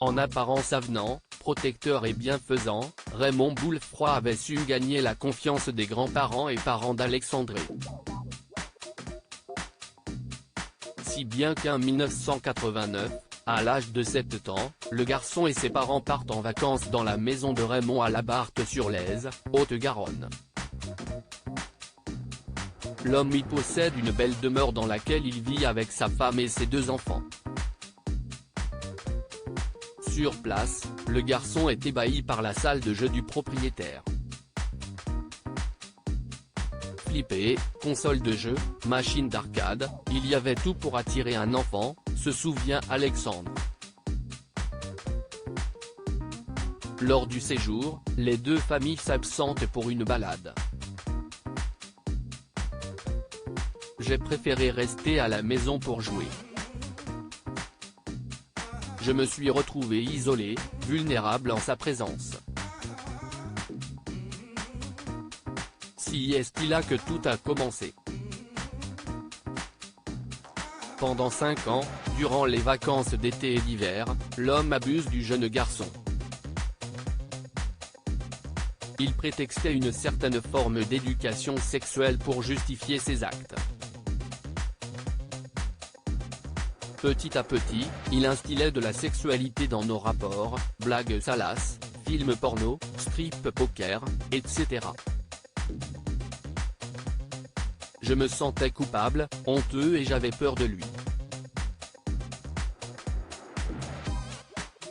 En apparence avenant, protecteur et bienfaisant, Raymond Boulefroid avait su gagner la confiance des grands-parents et parents d'Alexandré. Si bien qu'en 1989, à l'âge de 7 ans, le garçon et ses parents partent en vacances dans la maison de Raymond à Labarthe-sur-Lèze, Haute-Garonne. L'homme y possède une belle demeure dans laquelle il vit avec sa femme et ses 2 enfants. Sur place, le garçon est ébahi par la salle de jeu du propriétaire. Flippé, console de jeu, machine d'arcade, il y avait tout pour attirer un enfant, se souvient Alexandre. Lors du séjour, les 2 familles s'absentent pour une balade. J'ai préféré rester à la maison pour jouer. Je me suis retrouvé isolé, vulnérable en sa présence. Si est-il là que tout a commencé. Pendant 5 ans, durant les vacances d'été et d'hiver, l'homme abuse du jeune garçon. Il prétextait une certaine forme d'éducation sexuelle pour justifier ses actes. Petit à petit, il instillait de la sexualité dans nos rapports, blagues salaces, films porno, strip poker, etc. Je me sentais coupable, honteux et j'avais peur de lui.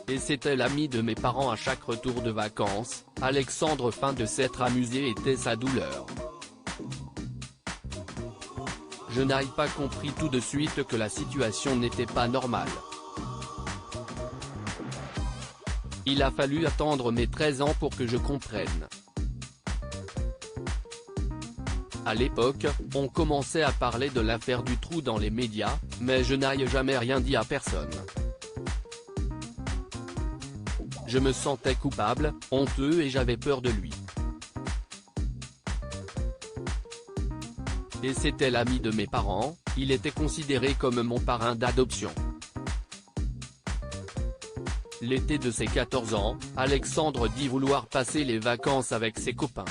Et c'était l'ami de mes parents à chaque retour de vacances, Alexandre. Fin de s'être amusé était sa douleur. Je n'ai pas compris tout de suite que la situation n'était pas normale. Il a fallu attendre mes 13 ans pour que je comprenne. À l'époque, on commençait à parler de l'affaire du trou dans les médias, mais je n'ai jamais rien dit à personne. Je me sentais coupable, honteux et j'avais peur de lui. Et c'était l'ami de mes parents, il était considéré comme mon parrain d'adoption. L'été de ses 14 ans, Alexandre dit vouloir passer les vacances avec ses copains.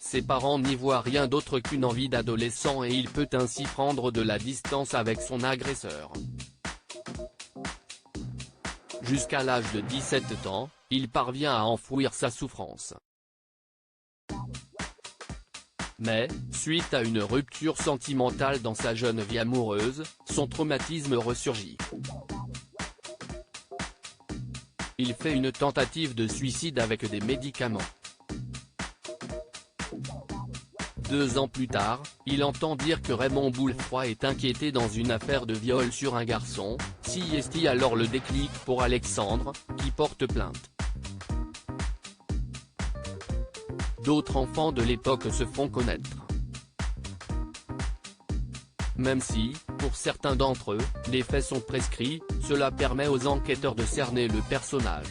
Ses parents n'y voient rien d'autre qu'une envie d'adolescent et il peut ainsi prendre de la distance avec son agresseur. Jusqu'à l'âge de 17 ans, il parvient à enfouir sa souffrance. Mais, suite à une rupture sentimentale dans sa jeune vie amoureuse, son traumatisme ressurgit. Il fait une tentative de suicide avec des médicaments. 2 ans plus tard, il entend dire que Raymond Boulefroid est inquiété dans une affaire de viol sur un garçon, si est alors le déclic pour Alexandre, qui porte plainte. D'autres enfants de l'époque se font connaître. Même si, pour certains d'entre eux, les faits sont prescrits, cela permet aux enquêteurs de cerner le personnage.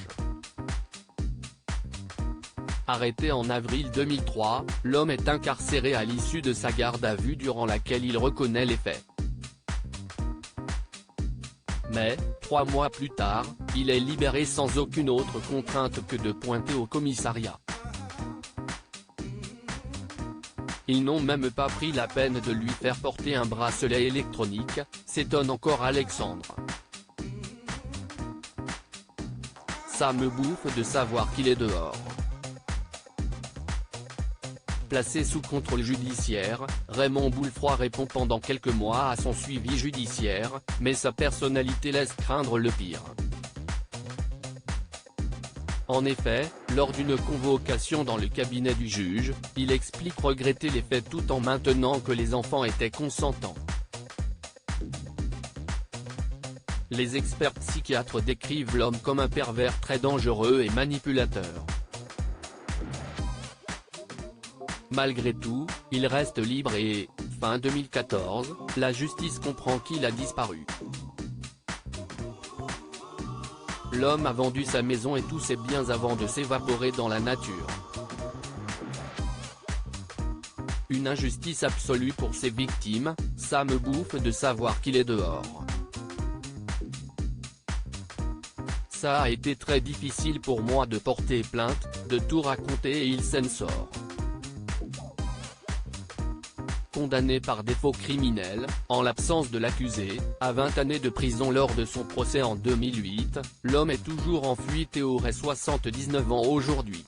Arrêté en avril 2003, l'homme est incarcéré à l'issue de sa garde à vue durant laquelle il reconnaît les faits. Mais, 3 mois plus tard, il est libéré sans aucune autre contrainte que de pointer au commissariat. Ils n'ont même pas pris la peine de lui faire porter un bracelet électronique, s'étonne encore Alexandre. Ça me bouffe de savoir qu'il est dehors. Placé sous contrôle judiciaire, Raymond Boulefroid répond pendant quelques mois à son suivi judiciaire, mais sa personnalité laisse craindre le pire. En effet, lors d'une convocation dans le cabinet du juge, il explique regretter les faits tout en maintenant que les enfants étaient consentants. Les experts psychiatres décrivent l'homme comme un pervers très dangereux et manipulateur. Malgré tout, il reste libre et, fin 2014, la justice comprend qu'il a disparu. L'homme a vendu sa maison et tous ses biens avant de s'évaporer dans la nature. Une injustice absolue pour ses victimes, ça me bouffe de savoir qu'il est dehors. Ça a été très difficile pour moi de porter plainte, de tout raconter et il s'en sort. Condamné par défaut criminel, en l'absence de l'accusé, à 20 années de prison lors de son procès en 2008, l'homme est toujours en fuite et aurait 79 ans aujourd'hui.